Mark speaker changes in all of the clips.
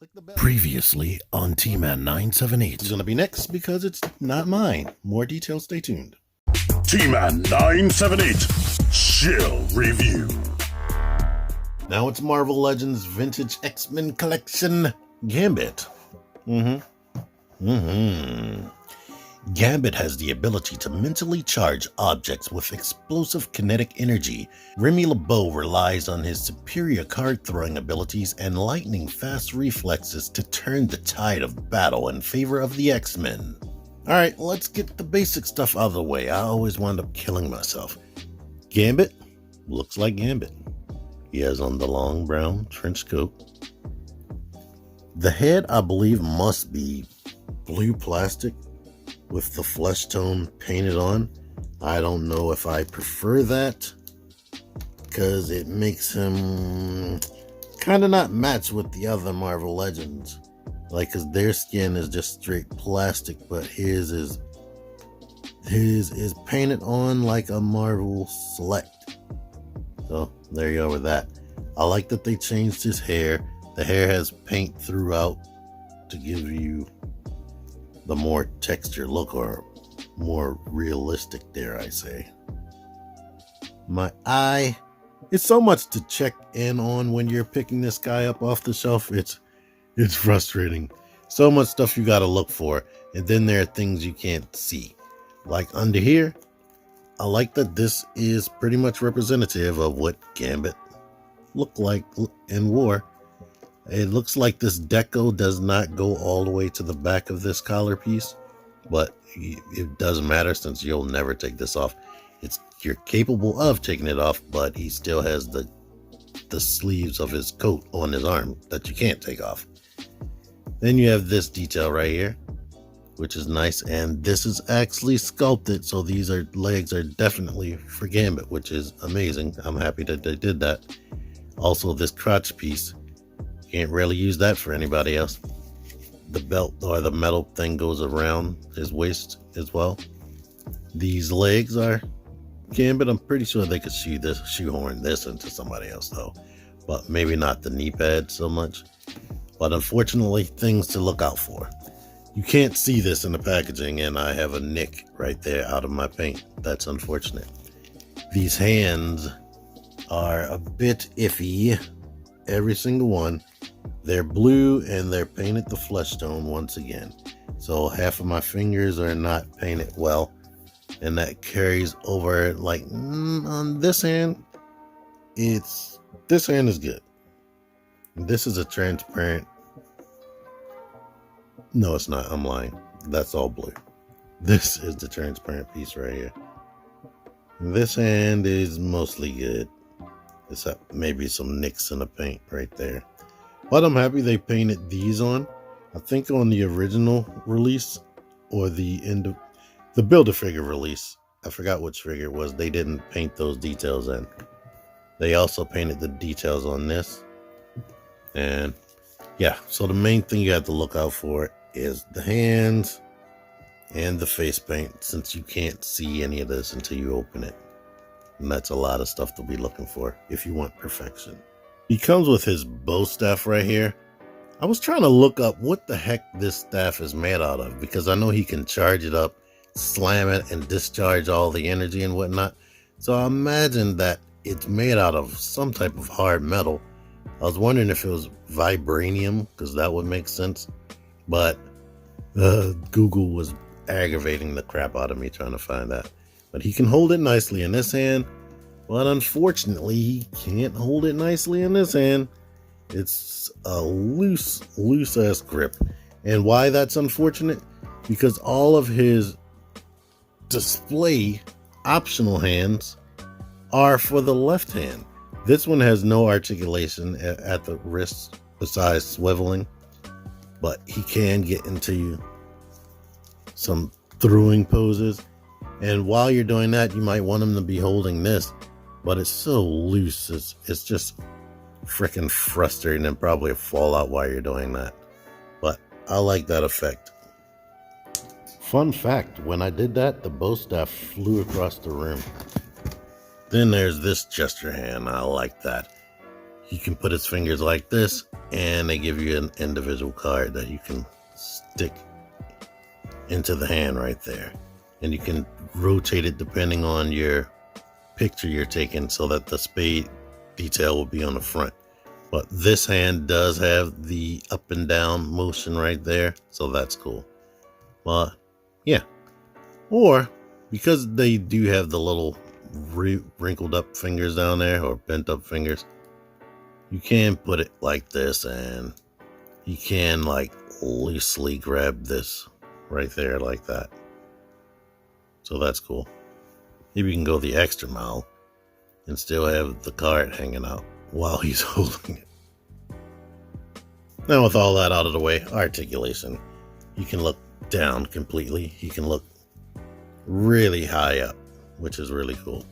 Speaker 1: click the bell.
Speaker 2: Previously on T-Man 978.
Speaker 1: It's going to be next because it's not mine. More details, stay tuned.
Speaker 2: T-Man 978 Chill Review.
Speaker 1: Now it's Marvel Legends Vintage X-Men Collection Gambit. Gambit has the ability to mentally charge objects with explosive kinetic energy. Remy LeBeau relies on his superior card-throwing abilities and lightning-fast reflexes to turn the tide of battle in favor of the X-Men. Alright, let's get the basic stuff out of the way. I always wind up killing myself. Gambit looks like Gambit. He has on the long brown trench coat. The head, I believe, must be blue plastic with the flesh tone painted on. I don't know if I prefer that because it makes him kind of not match with the other Marvel Legends. Like, because their skin is just straight plastic, but his is painted on like a Marvel Select. So there you go with that. I like that they changed his hair. The hair has paint throughout to give you the more textured look, or more realistic, dare I say. My eye, it's so much to check in on when you're picking this guy up off the shelf. It's frustrating. So much stuff you gotta look for, and then there are things you can't see. Like under here, I like that this is pretty much representative of what Gambit looked like in war. It looks like this deco does not go all the way to the back of this collar piece, but it doesn't matter since you'll never take this off. You're capable of taking it off, but he still has the sleeves of his coat on his arm that you can't take off. Then you have this detail right here, which is nice, and this is actually sculpted, so these legs are definitely for Gambit, which is amazing. I'm happy that they did that. Also, this crotch piece, can't really use that for anybody else. The belt or the metal thing goes around his waist as well. These legs are Gambit. I'm pretty sure they could shoehorn this into somebody else though, but maybe not the knee pad so much. But unfortunately, things to look out for. You can't see this in the packaging, and I have a nick right there out of my paint. That's unfortunate. These hands are a bit iffy, every single one. They're blue and they're painted the flesh tone once again. So half of my fingers are not painted well, and that carries over. Like on this hand, this hand is good. This is a transparent. No, it's not. I'm lying. That's all blue. This is the transparent piece right here. This hand is mostly good. Except maybe some nicks in the paint right there. But I'm happy they painted these on. I think on the original release or the Build-A-Figure release, I forgot which figure it was, they didn't paint those details in. They also painted the details on this. And yeah, so the main thing you have to look out for is the hands and the face paint, since you can't see any of this until you open it. And that's a lot of stuff to be looking for if you want perfection. He comes with his bow staff right here. I was trying to look up what the heck this staff is made out of, because I know he can charge it up, slam it, and discharge all the energy and whatnot. So I imagine that it's made out of some type of hard metal. I was wondering if it was vibranium, because that would make sense. But Google was aggravating the crap out of me trying to find that. But he can hold it nicely in this hand. But unfortunately, he can't hold it nicely in this hand. It's a loose ass grip. And why that's unfortunate? Because all of his display optional hands are for the left hand. This one has no articulation at the wrist besides swiveling. But he can get into some throwing poses. And while you're doing that, you might want him to be holding this. But it's so loose, it's just freaking frustrating, and probably a fallout while you're doing that. But I like that effect. Fun fact, when I did that, the bow staff flew across the room. Then there's this gesture hand. I like that. you can put his fingers like this, and they give you an individual card that you can stick into the hand right there. And you can rotate it depending on your picture you're taking so that the spade detail will be on the front. But this hand does have the up and down motion right there, so that's cool. But yeah, or because they do have the little wrinkled up fingers down there, or bent up fingers, you can put it like this, and you can like loosely grab this right there like that. So that's cool. Maybe you can go the extra mile and still have the card hanging out while he's holding it. Now with all that out of the way, articulation. You can look down completely. You can look really high up, which is really cool.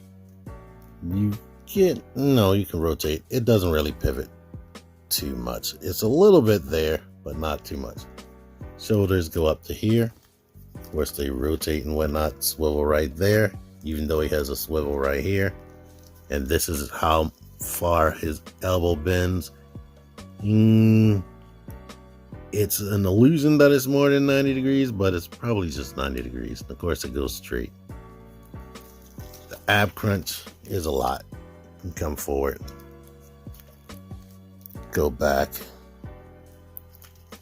Speaker 1: You can rotate. It doesn't really pivot too much. It's a little bit there, but not too much. Shoulders go up to here. Of course, they rotate and whatnot, swivel right there, even though he has a swivel right here. And this is how far his elbow bends. It's an illusion that it's more than 90 degrees, but it's probably just 90 degrees. Of course, it goes straight. The ab crunch is a lot. You come forward, go back,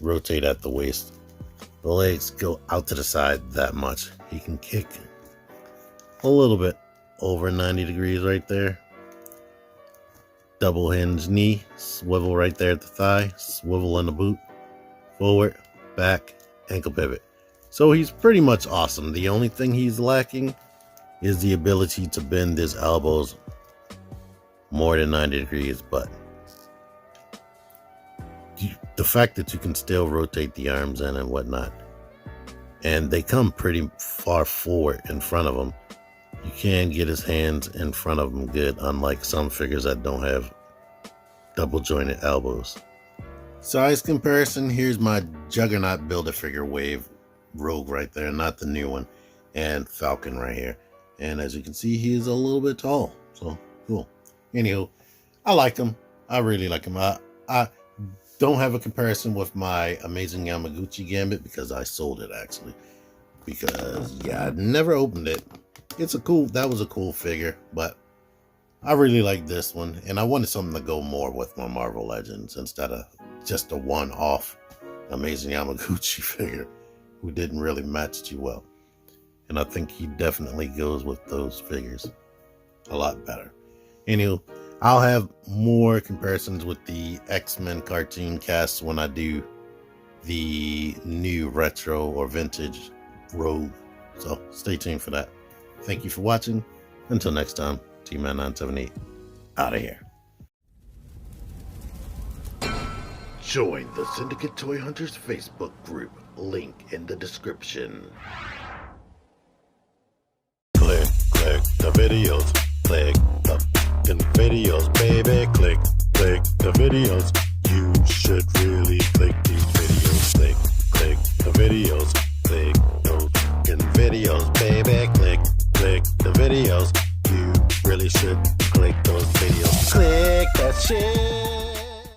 Speaker 1: rotate at the waist. The legs go out to the side that much. He can kick a little bit over 90 degrees right there. Double hinge knee, swivel right there at the thigh, swivel in the boot, forward, back, ankle pivot. So he's pretty much awesome. The only thing he's lacking is the ability to bend his elbows more than 90 degrees, but the fact that you can still rotate the arms in and whatnot, and they come pretty far forward in front of him, you can get his hands in front of him good, unlike some figures that don't have double jointed elbows. Size comparison, here's my Juggernaut Build-A-Figure Wave Rogue right there, not the new one, and Falcon right here. And as you can see, he is a little bit tall, so cool. Anywho, I like him. I really like him. I don't have a comparison with my Amazing Yamaguchi Gambit because I sold it actually. Because yeah, I never opened it. That was a cool figure, but I really like this one, and I wanted something to go more with my Marvel Legends instead of just a one-off Amazing Yamaguchi figure who didn't really match too well. And I think he definitely goes with those figures a lot better. Anywho, I'll have more comparisons with the X-Men cartoon cast when I do the new retro or vintage Rogue. So stay tuned for that. Thank you for watching. Until next time, T-Man978 out of here. Join the Syndicate Toy Hunters Facebook group. Link in the description. Click the videos. Click the videos, baby. Click the videos. You should really click these videos. Click the videos. Click those videos, baby. Click the videos.